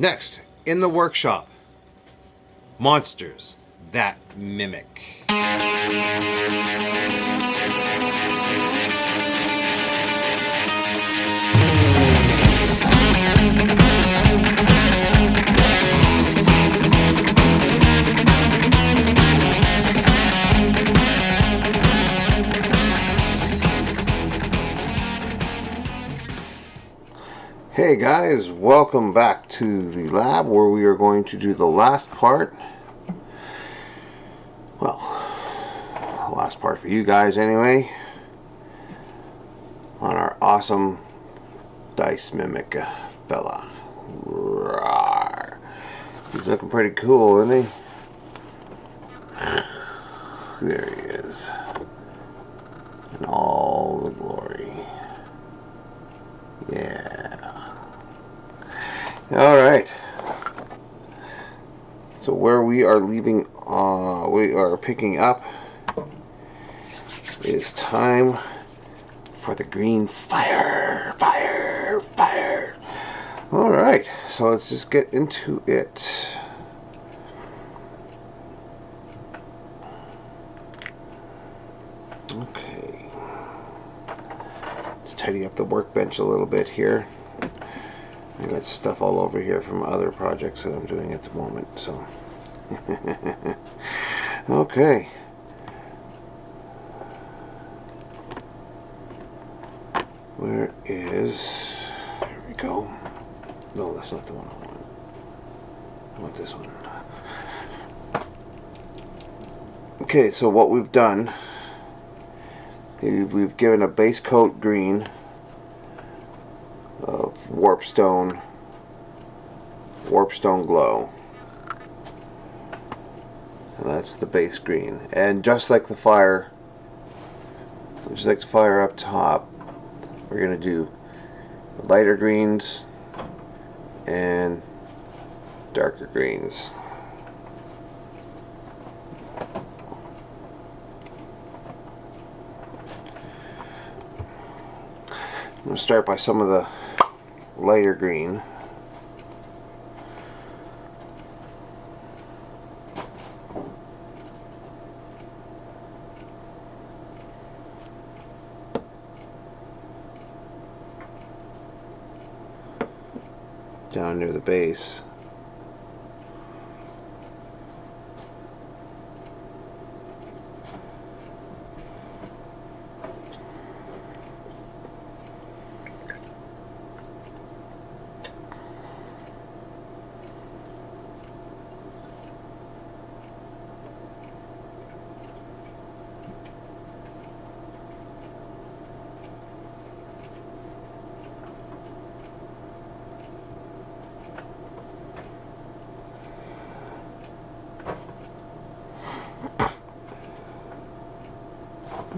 Next, in the workshop, monsters that mimic. Hey guys, welcome back to the lab where we are going to do the last part. Well, the last part for you guys anyway, on our awesome dice mimic fella. Rawr. He's looking pretty cool, isn't he? There he is. In all the glory. Yeah. Alright. So where we are leaving, we are picking up, is time for the green fire. Fire. Fire. Alright. So let's just get into it. Okay. Let's tidy up the workbench a little bit here. I got stuff all over here from other projects that I'm doing at the moment, so. Okay. Where is, here we go. No, that's not the one I want. I want this one. Okay, so what we've done, we've given a base coat green of warpstone glow, and that's the base green. And just like the fire up top, we're going to do lighter greens and darker greens. I'm going to start by some of the lighter green. Down near the base.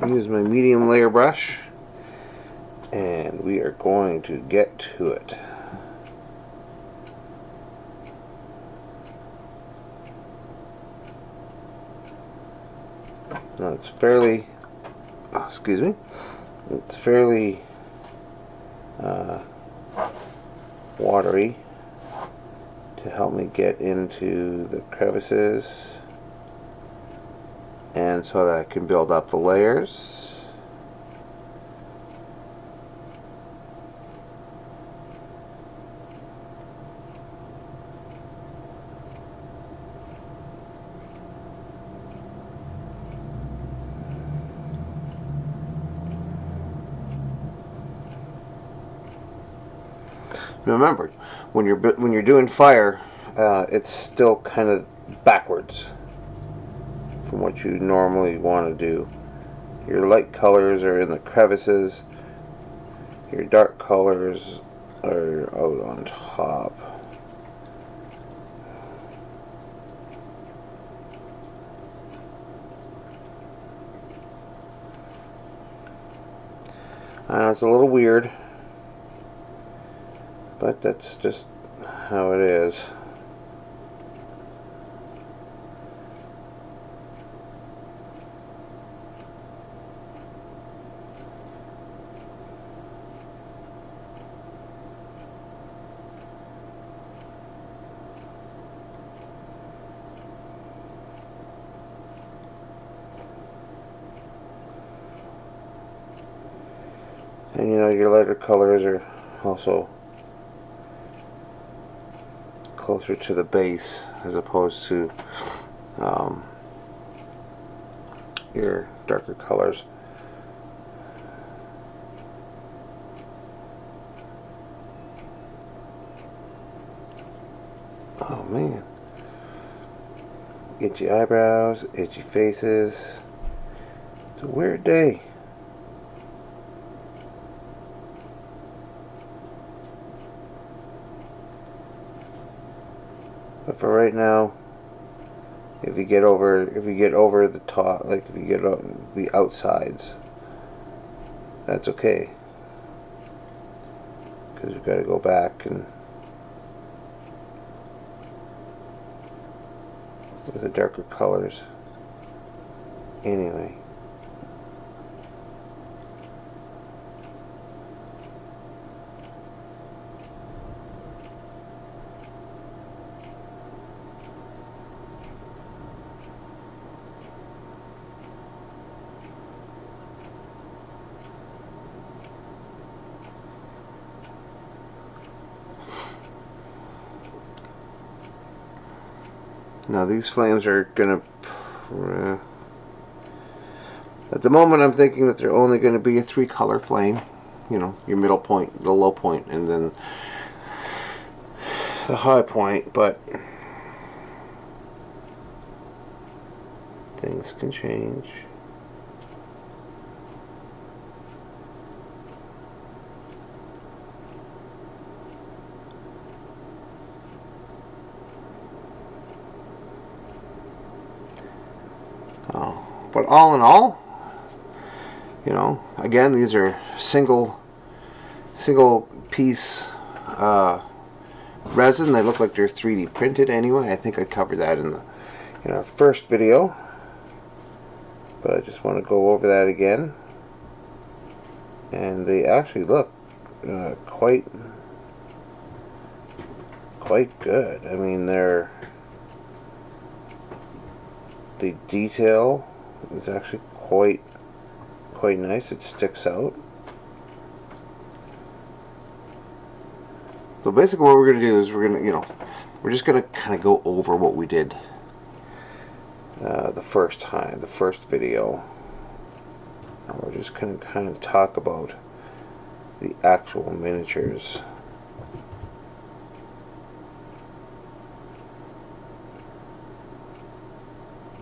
Use my medium layer brush, and we are going to get to it. Now it's fairly, excuse me, it's fairly watery to help me get into the crevices, and so that I can build up the layers. Remember, when you're doing fire, it's still kind of backwards from what you normally want to do. Your light colors are in the crevices, your dark colors are out on top. I know it's a little weird, but that's just how it is. And you know, your lighter colors are also closer to the base as opposed to your darker colors. Oh man. Itchy eyebrows, itchy faces. It's a weird day. But for right now, if you get over the top, like if you get the outsides, that's okay. Because you've got to go back and with the darker colors anyway. Now these flames are gonna, at the moment I'm thinking that they're only going to be a 3-color flame. You know, your middle point, the low point, and then the high point, but things can change. But all in all, you know, again, these are single piece resin. They look like they're 3D printed anyway. I think I covered that in our first video, but I just want to go over that again. And they actually look quite good. I mean, the detail is actually quite nice. It sticks out. So basically what we're going to do is we're just going to kind of go over what we did the first video. And we're just going to kind of talk about the actual miniatures.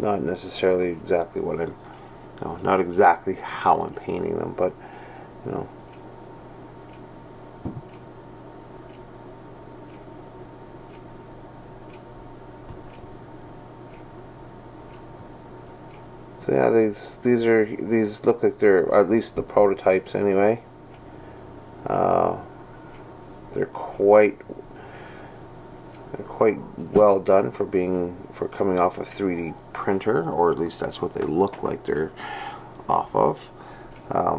Not necessarily exactly not exactly how I'm painting them, but you know. So yeah, these look like they're at least the prototypes anyway. They're quite well done for coming off a 3D printer, or at least that's what they look like they're off of. I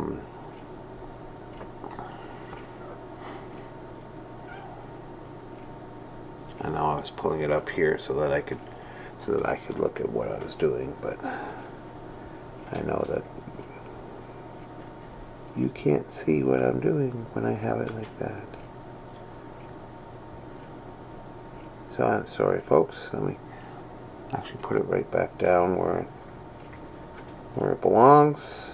know I was pulling it up here so that I could look at what I was doing, but I know that you can't see what I'm doing when I have it like that. So I'm sorry, folks. Let me actually put it right back down where it belongs.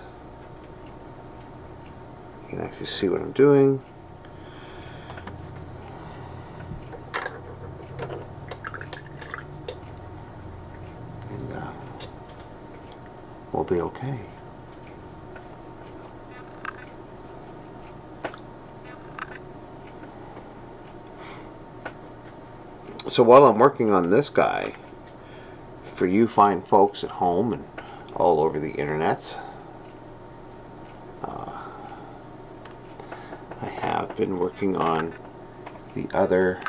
You can actually see what I'm doing. And we'll be okay. So while I'm working on this guy, for you fine folks at home and all over the internet, I have been working on the other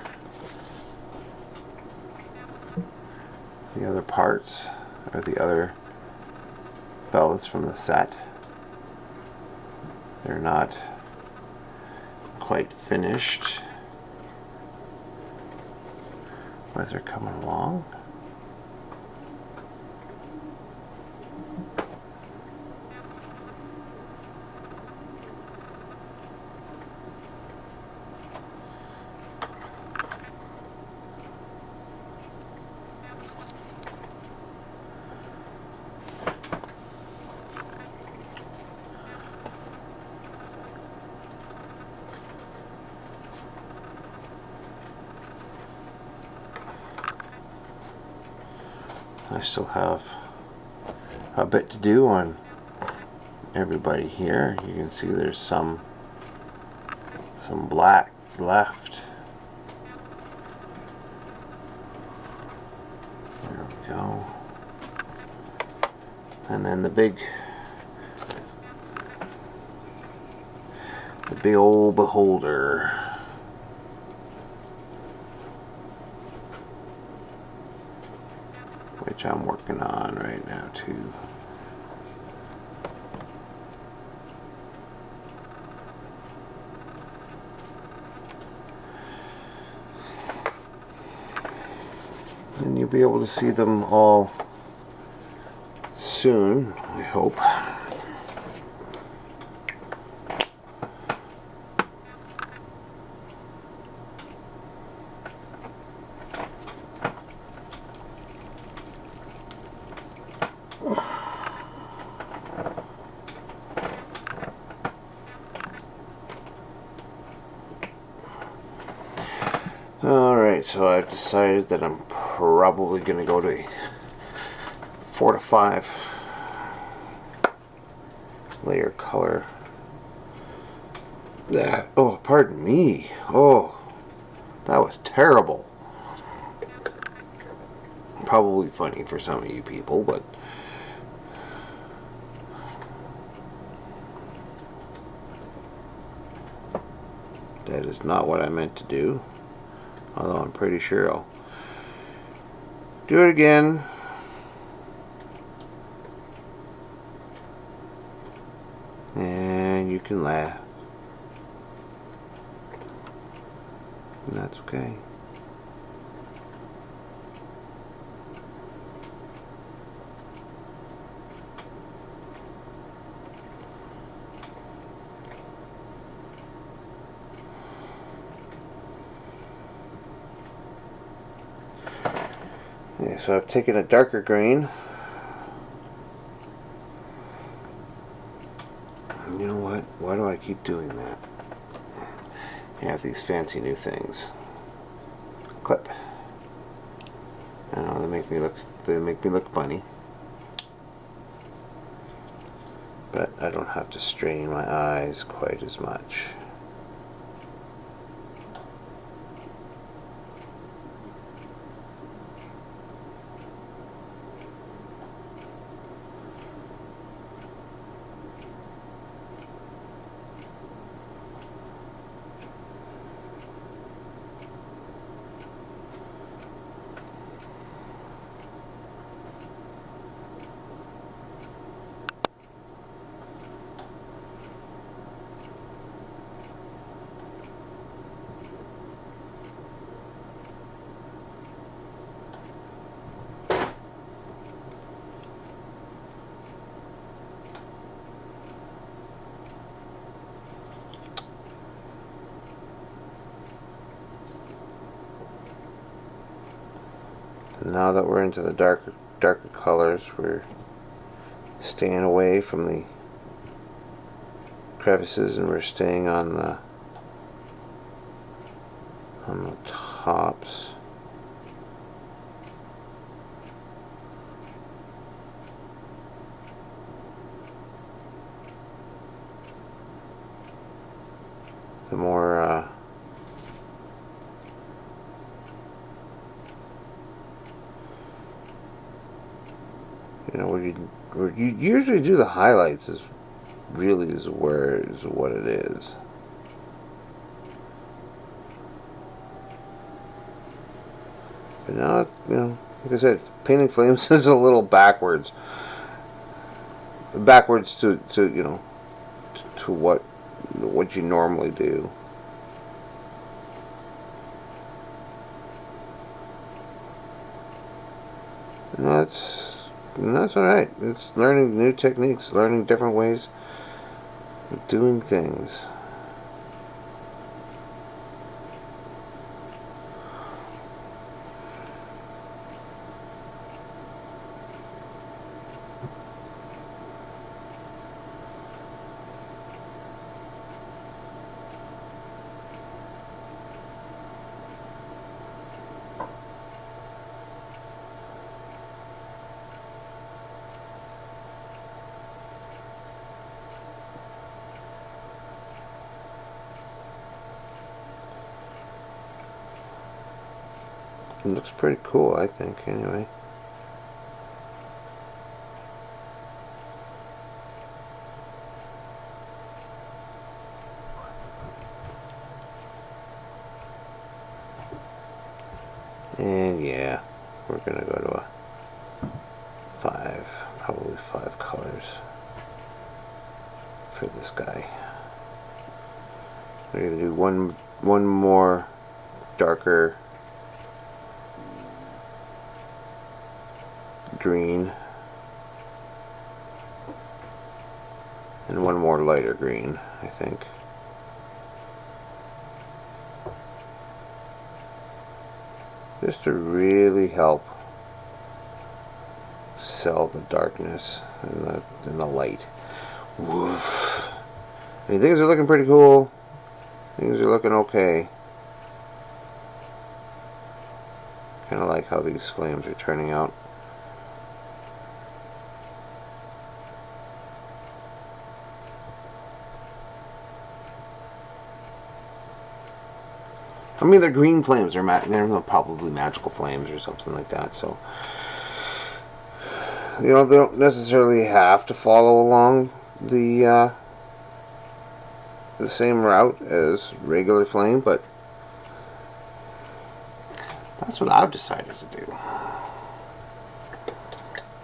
parts, or the other fellas from the set. They're not quite finished, but they're coming along. I still have a bit to do on everybody here. You can see there's some black left. There we go. And then the big old beholder. Which I'm working on right now too. And you'll be able to see them all soon, I hope. Alright, so I've decided that I'm probably going to go to a 4 to 5 layer color. Oh, pardon me. Oh, that was terrible. Probably funny for some of you people, but that is not what I meant to do. Although I'm pretty sure I'll do it again. And you can laugh. And that's okay. Yeah, so I've taken a darker green. You know what? Why do I keep doing that? I have these fancy new things. Clip. I know they make me look funny. But I don't have to strain my eyes quite as much. Now that we're into the darker colors, we're staying away from the crevices and we're staying on the tops. The more you know, where you usually do the highlights is really what it is. But now, you know, like I said, painting flames is a little backwards to you know, to what you normally do. And that's all right. It's learning new techniques, learning different ways of doing things. It looks pretty cool, I think, anyway. And yeah, we're gonna go to a 5, probably 5 colors for this guy. We're gonna do one more darker green and one more lighter green, I think. Just to really help sell the darkness and the light. Woof. I mean, things are looking pretty cool. Things are looking okay. Kind of like how these flames are turning out. I mean, they're green flames. They're probably magical flames or something like that. So, you know, they don't necessarily have to follow along the same route as regular flame, but that's what I've decided to do.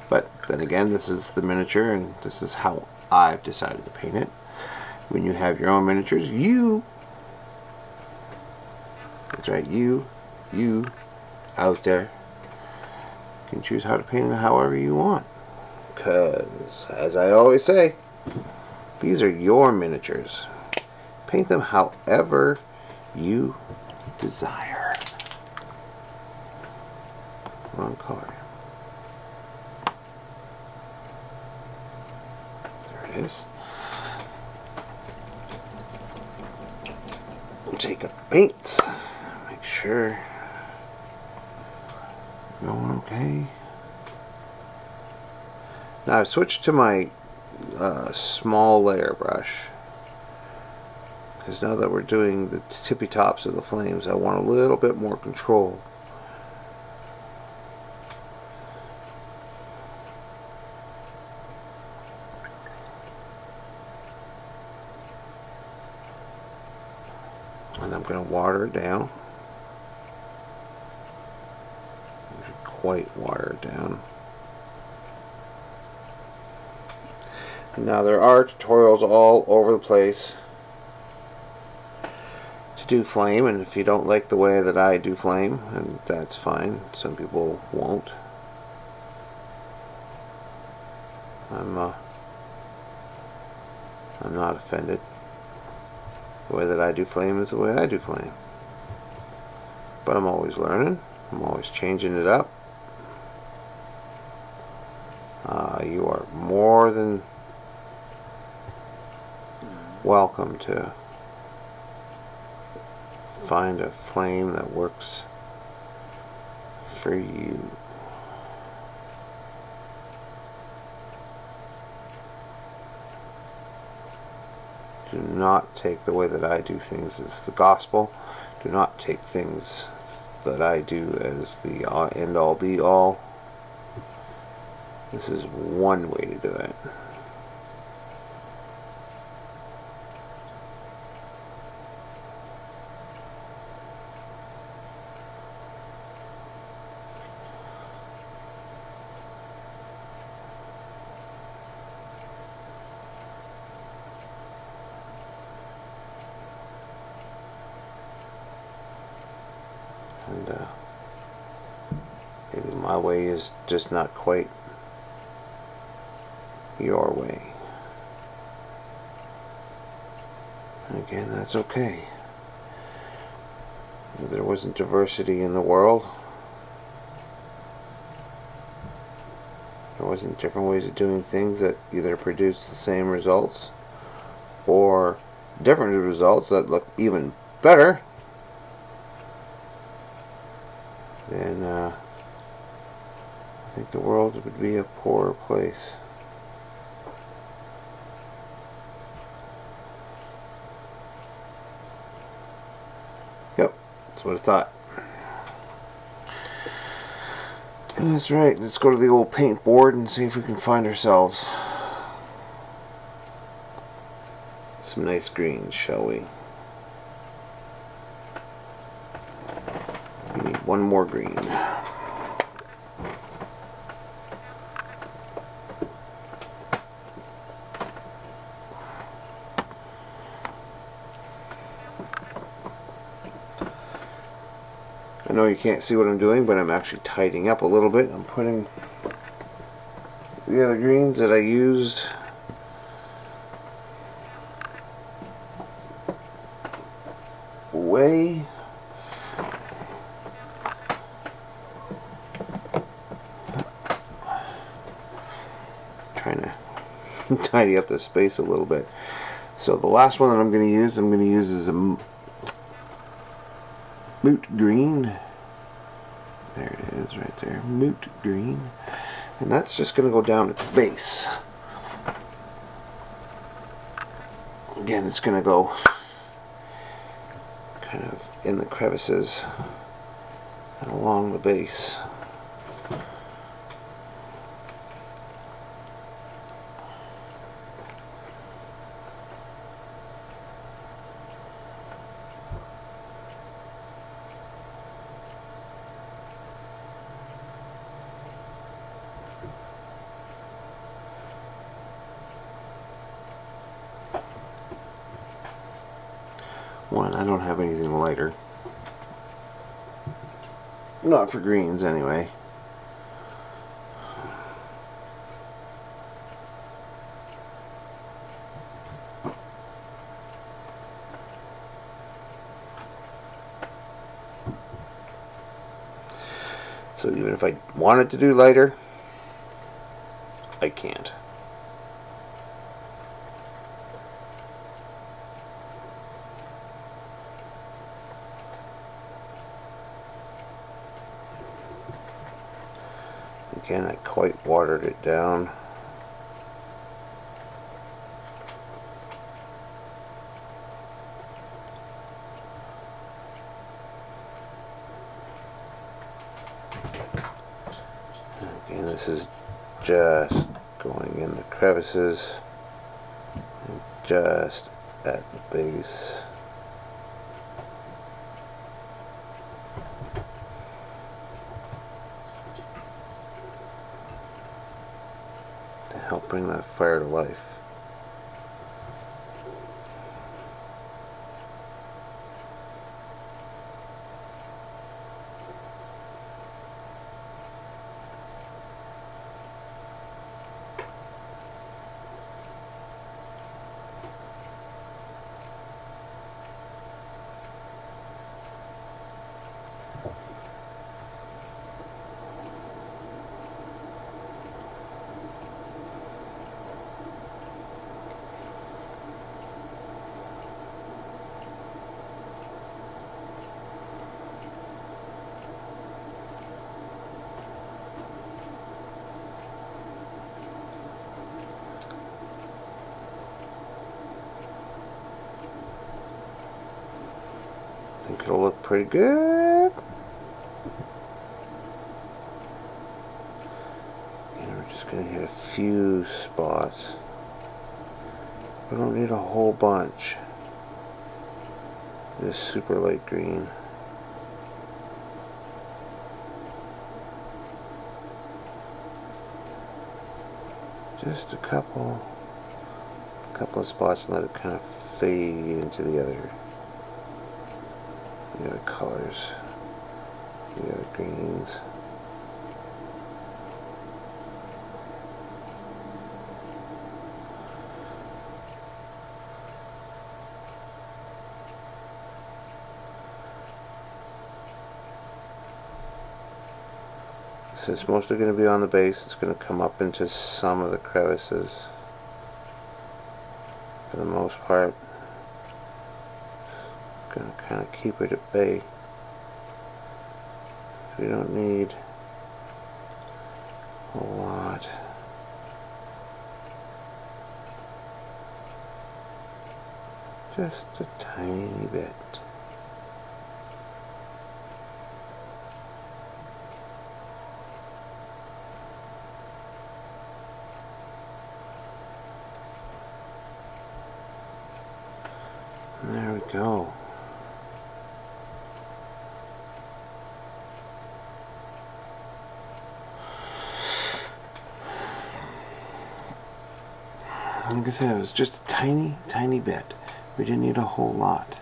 But then again, this is the miniature, and this is how I've decided to paint it. When you have your own miniatures, that's right, you out there can choose how to paint it however you want. Because, as I always say, these are your miniatures. Paint them however you desire. Wrong color. There it is. Take up paints. Make sure going okay. Now I've switched to my small layer brush, because now that we're doing the tippy tops of the flames, I want a little bit more control. And I'm going to water it down. You should quite water it down. Now there are tutorials all over the place to do flame, and if you don't like the way that I do flame, and that's fine. Some people won't. I'm not offended. The way that I do flame is the way I do flame. But I'm always learning. I'm always changing it up. You are more than welcome to find a flame that works for you. Do not take the way that I do things as the gospel. Do not take things that I do as the end all be all. This is one way to do it. And maybe my way is just not quite your way. And again, that's okay. If there wasn't diversity in the world, there wasn't different ways of doing things that either produce the same results or different results that look even better, then I think the world would be a poorer place. Yep, that's what I thought. That's right, let's go to the old paint board and see if we can find ourselves some nice greens, shall we? We need one more green. I know you can't see what I'm doing, but I'm actually tidying up a little bit. I'm putting the other greens that I used away. Trying to tidy up the space a little bit. So the last one that I'm going to use is a moot green. There it is right there, moot green. And that's just going to go down at the base. Again, it's going to go kind of in the crevices and along the base. One, I don't have anything lighter. Not for greens, anyway. So even if I wanted to do lighter, I can't. Again, I quite watered it down. Again, this is just going in the crevices and just at the base. To help bring that fire to life. I think it'll look pretty good. And we're just going to hit a few spots. We don't need a whole bunch. This super light green. Just a couple of spots and let it kind of fade into the other colors, the other greens. So it's mostly going to be on the base. It's going to come up into some of the crevices for the most part. Going to kind of keep it at bay. We don't need a lot. Just a tiny bit. There we go. Like I said, it was just a tiny bit. We didn't need a whole lot.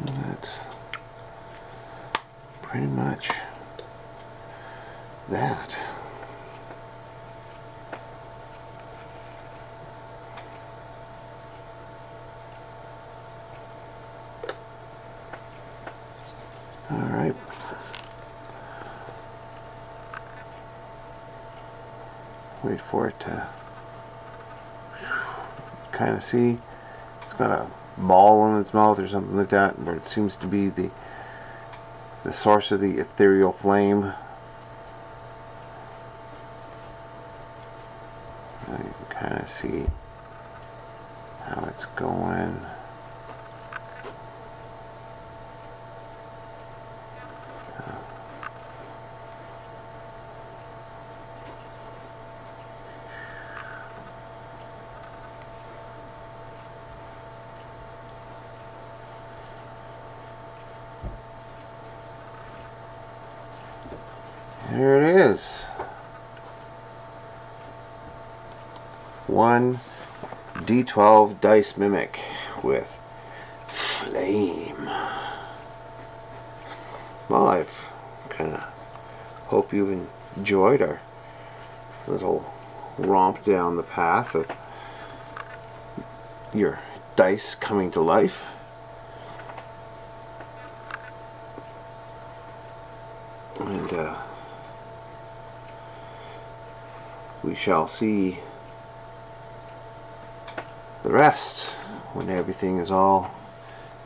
That's pretty much that. All right. Wait for it to kind of see. It's got a ball in its mouth or something like that, where it seems to be the source of the ethereal flame. You can kind of see how it's going. There it is. One D12 dice mimic with flame. Well, I've kind of hope you've enjoyed our little romp down the path of your dice coming to life. And we shall see the rest when everything is all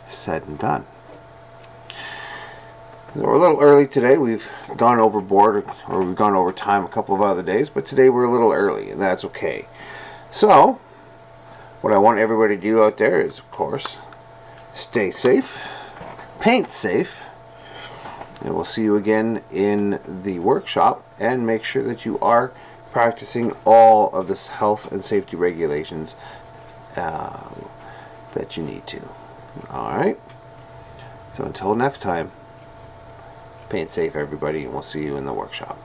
said and done. So we're a little early today. We've gone overboard, or we've gone over time a couple of other days, but today we're a little early, and that's okay. So, what I want everybody to do out there is, of course, stay safe, paint safe, and we'll see you again in the workshop, and make sure that you are practicing all of this health and safety regulations that you need to. Alright, so until next time, paint safe everybody, and we'll see you in the workshop.